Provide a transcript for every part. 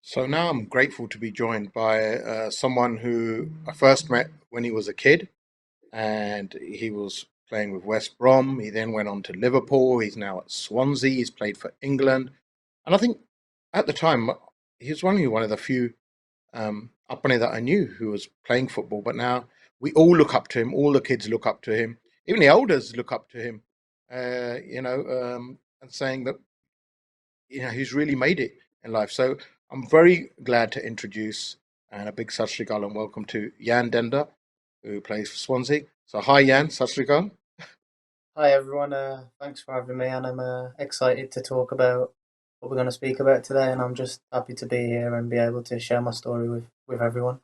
So now I'm grateful to be joined by someone who I first met when he was a kid, and he was playing with West Brom. He then went on to Liverpool. He's now at Swansea. He's played for England, and I think at the time he was only one of the few Uppany that I knew who was playing football. But now we all look up to him. All the kids look up to him. Even the elders look up to him. And saying that he's really made it in life. So I'm very glad to introduce and a big Sat Sri Akal and welcome to Jan Dhanda, who plays for Swansea. So hi Jan, Sat Sri Akal. Hi everyone, thanks for having me, and I'm excited to talk about what we're going to speak about today. And I'm just happy to be here and be able to share my story with everyone.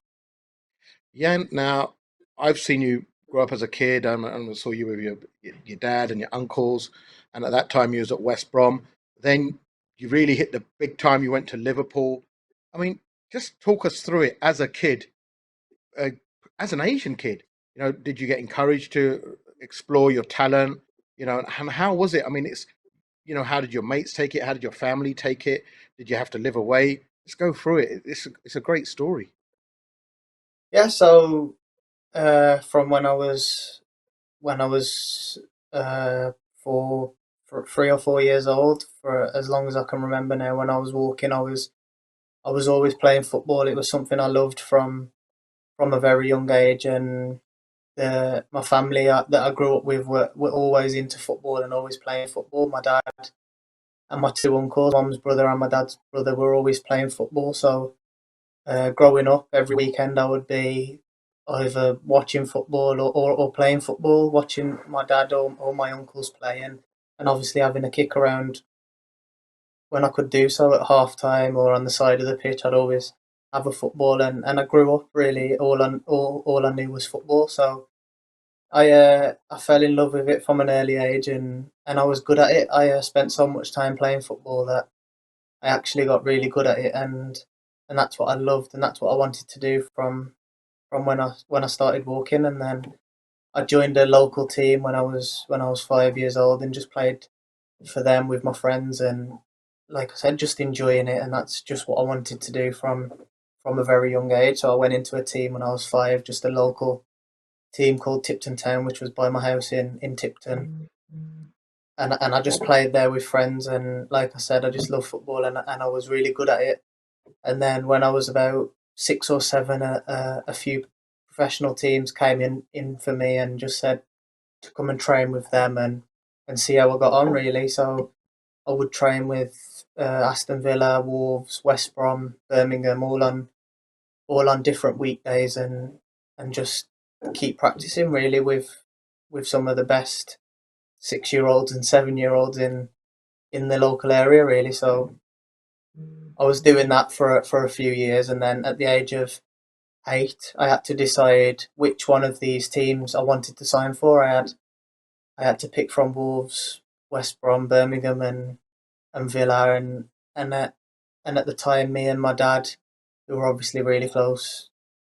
Jan, now I've seen you grow up as a kid, and I saw you with your dad and your uncles, and at that time you was at West Brom. Then you really hit the big time. You went to Liverpool. I mean, just talk us through it as a kid, uh, as an Asian kid. Did you get encouraged to explore your talent? And how was it? I mean, how did your mates take it? How did your family take it? Did you have to live away? Let's go through it. It's a great story. Yeah, so from when I was uh, four, for 3 or 4 years old, for as long as I can remember now, when I was walking, I was always playing football. It was something I loved from a very young age, and my family that I grew up with were always into football and always playing football. My dad and my two uncles, mum's brother and my dad's brother, were always playing football. So growing up, every weekend I would be either watching football or playing football, watching my dad or my uncles play, and obviously having a kick around when I could do so at half time or on the side of the pitch. I'd always have a football, and I grew up really all I knew was football. So I fell in love with it from an early age, and I was good at it. I spent so much time playing football that I actually got really good at it, and that's what I loved, and that's what I wanted to do from when I started walking. And then I joined a local team when I was 5 years old, and just played for them with my friends, and like I said, just enjoying it. And that's just what I wanted to do from a very young age. So I went into a team when I was five, just a local team called Tipton Town, which was by my house in Tipton. And I just played there with friends, and like I said, I just love football, and I was really good at it. And then when I was about 6 or 7, a few professional teams came in for me and just said to come and train with them and see how I got on, really. So I would train with Aston Villa, Wolves, West Brom, Birmingham, all on different weekdays, and just keep practicing really with some of the best 6 year olds and 7 year olds in the local area, really. So I was doing that for a few years, and then at the age of 8, I had to decide which one of these teams I wanted to sign for. I had to pick from Wolves, West Brom, Birmingham, and Villa, and at the time, me and my dad, who were obviously really close,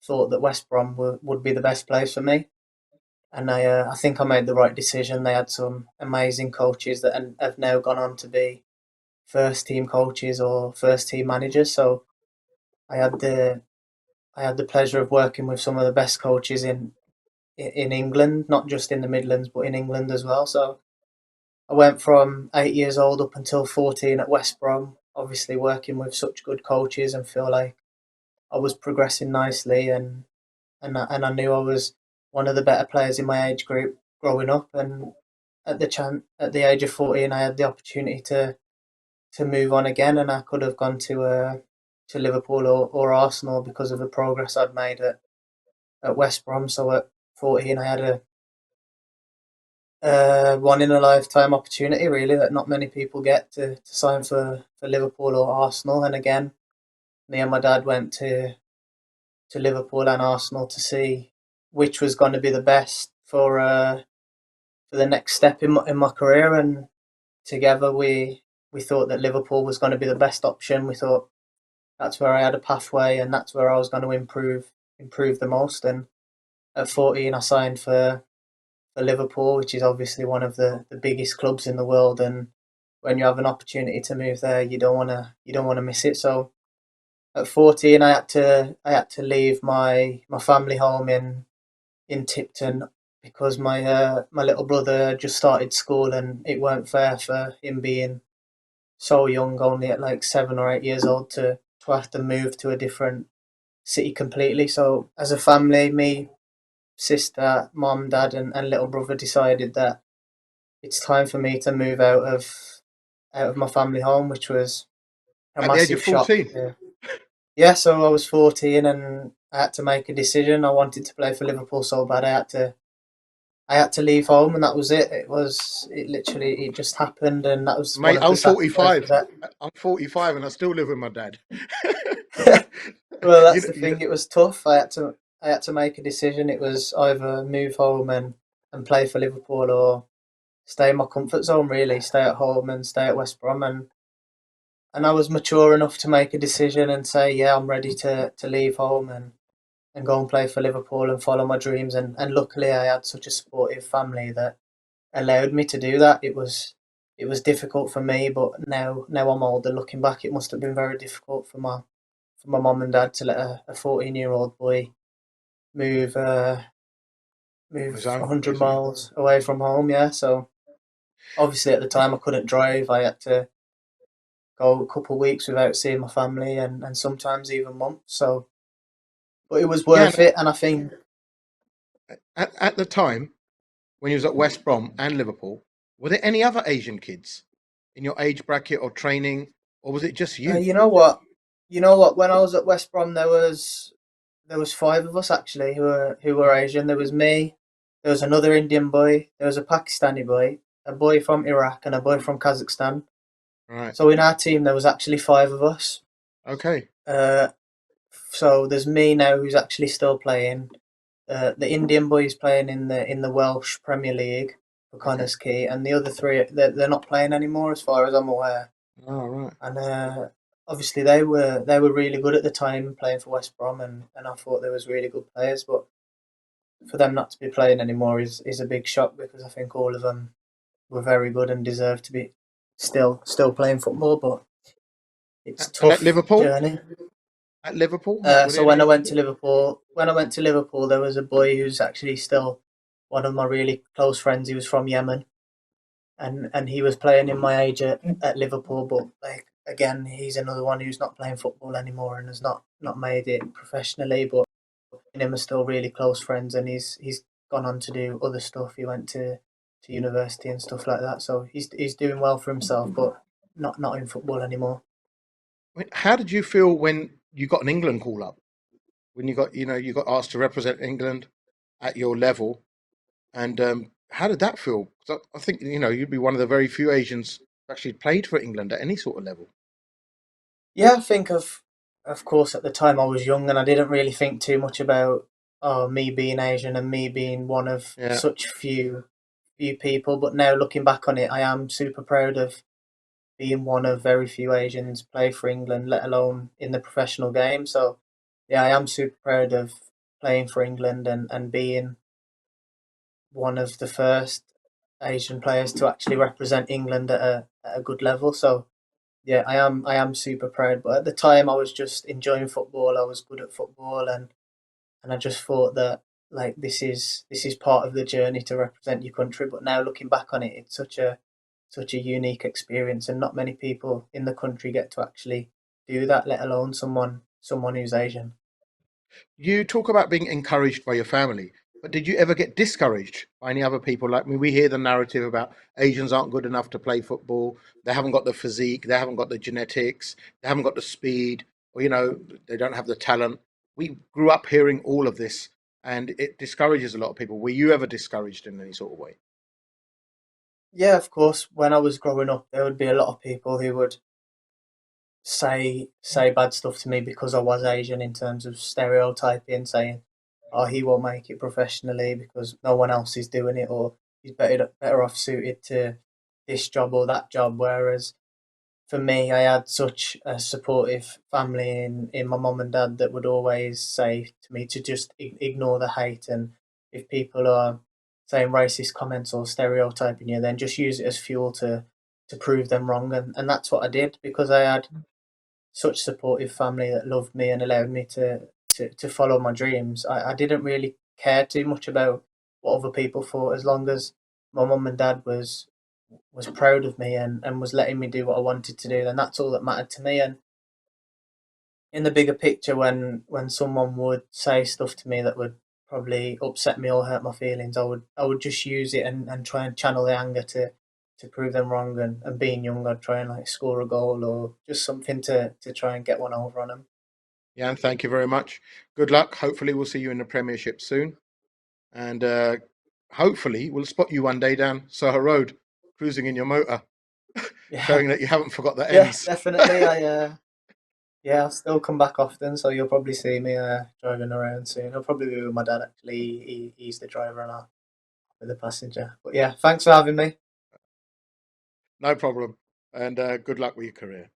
thought that West Brom would be the best place for me. And I think I made the right decision. They had some amazing coaches that have now gone on to be first team coaches or first team managers. So I had the I had the pleasure of working with some of the best coaches in England, not just in the Midlands, but in England as well. So I went from 8 years old up until 14 at West Brom, obviously working with such good coaches, and feel like I was progressing nicely, and I knew I was one of the better players in my age group growing up. And at the age of 14, I had the opportunity to move on again, and I could have gone to Liverpool or Arsenal because of the progress I'd made at West Brom. So at 14, I had a one in a lifetime opportunity, really, that not many people get to sign for Liverpool or Arsenal. And again, me and my dad went to Liverpool and Arsenal to see which was going to be the best for the next step in my career. And together we thought that Liverpool was going to be the best option. We thought that's where I had a pathway, and that's where I was going to improve the most. And at 14, I signed for Liverpool, which is obviously one of the biggest clubs in the world. And when you have an opportunity to move there, you don't want to miss it. So at 14, I had to leave my family home in Tipton because my little brother had just started school, and it weren't fair for him being so young, only at like 7 or 8 years old, to have to move to a different city completely. So as a family, me, sister, mom, dad, and little brother decided that it's time for me to move out of my family home, which was a At the age of massive shock. 14? Yeah. Yeah, so I was 14 and I had to make a decision. I wanted to play for Liverpool so bad. I had to leave home, and that was it. It literally it just happened, and that was one Mate, of the I'm sacrifices 45. that. I'm 45 and I still live with my dad. Well, you that's know, the thing. It was tough. I had to make a decision. It was either move home and play for Liverpool, or stay in my comfort zone. Really, stay at home and stay at West Brom. And I was mature enough to make a decision and say, yeah, I'm ready to leave home and go and play for Liverpool and follow my dreams. And luckily, I had such a supportive family that allowed me to do that. It was difficult for me, but now I'm older. Looking back, it must have been very difficult for my mum and dad to let a 14-year-old boy move on his move own, 100 basically. miles away from home. Yeah, so obviously at the time I couldn't drive. I had to go a couple of weeks without seeing my family, and sometimes even months. So, but it was Yeah, worth it, and I think at the time, when you was at West Brom and Liverpool, were there any other Asian kids in your age bracket or training, or was it just you? you know what, when I was at West Brom, there was five of us actually who were Asian. There was me, there was another Indian boy, there was a Pakistani boy, a boy from Iraq, and a boy from Kazakhstan. Right. So in our team there was actually five of us. Okay. Uh, so there's me now who's actually still playing. The Indian boy is playing in the Welsh Premier League for Okay. Connors Key, and the other three they're not playing anymore as far as I'm aware. All right. And obviously they were really good at the time playing for West Brom, and I thought they was really good players. But for them not to be playing anymore is a big shock, because I think all of them were very good and deserve to be still playing football. But it's a And at tough Liverpool, journey. were So there any? when I went to Liverpool, there was a boy who's actually still one of my really close friends. He was from Yemen, and he was playing in my age at Liverpool. But like again, he's another one who's not playing football anymore and has not made it professionally. But me and him are still really close friends, and he's gone on to do other stuff. He went to university and stuff like that. So he's doing well for himself, but not in football anymore. I mean, how did you feel when you got an England call up? When you got asked to represent England at your level, and how did that feel? 'Cause I think you'd be one of the very few Asians who actually played for England at any sort of level. Yeah, I think of course at the time I was young and I didn't really think too much about me being Asian and me being one of Yeah. such few people. But now looking back on it, I am super proud of being one of very few Asians play for England, let alone in the professional game. So yeah, I am super proud of playing for England and being one of the first Asian players to actually represent England at a good level. So yeah, I am super proud. But at the time, I was just enjoying football. I was good at football, and I just thought that like this is part of the journey to represent your country. But now looking back on it, it's such a unique experience, and not many people in the country get to actually do that. Let alone someone who's Asian. You talk about being encouraged by your family, but did you ever get discouraged by any other people? Like, I mean, we hear the narrative about Asians aren't good enough to play football. They haven't got the physique. They haven't got the genetics. They haven't got the speed, or they don't have the talent. We grew up hearing all of this, and it discourages a lot of people. Were you ever discouraged in any sort of way? Yeah, of course. When I was growing up, there would be a lot of people who would say bad stuff to me because I was Asian, in terms of stereotyping, saying, "Oh, he won't make it professionally because no one else is doing it," or "He's better off suited to this job or that job." Whereas for me, I had such a supportive family in my mum and dad that would always say to me to just ignore the hate, and if people are saying racist comments or stereotyping you, then just use it as fuel to prove them wrong, and that's what I did, because I had such supportive family that loved me and allowed me to follow my dreams. I didn't really care too much about what other people thought, as long as my mum and dad was proud of me and was letting me do what I wanted to do, then that's all that mattered to me. And in the bigger picture, when someone would say stuff to me that would probably upset me or hurt my feelings, I would just use it and try and channel the anger to prove them wrong. And being young, I'd try and like score a goal or just something to try and get one over on them. Jan, thank you very much. Good luck. Hopefully, we'll see you in the Premiership soon. And hopefully, we'll spot you one day down Soho Road, cruising in your motor, Yeah, showing that you haven't forgot the yeah, ends. definitely. Yeah, I'll still come back often, so you'll probably see me driving around soon. I'll probably be with my dad actually. He's the driver and I'll be the passenger. But yeah, thanks for having me. No problem. And good luck with your career.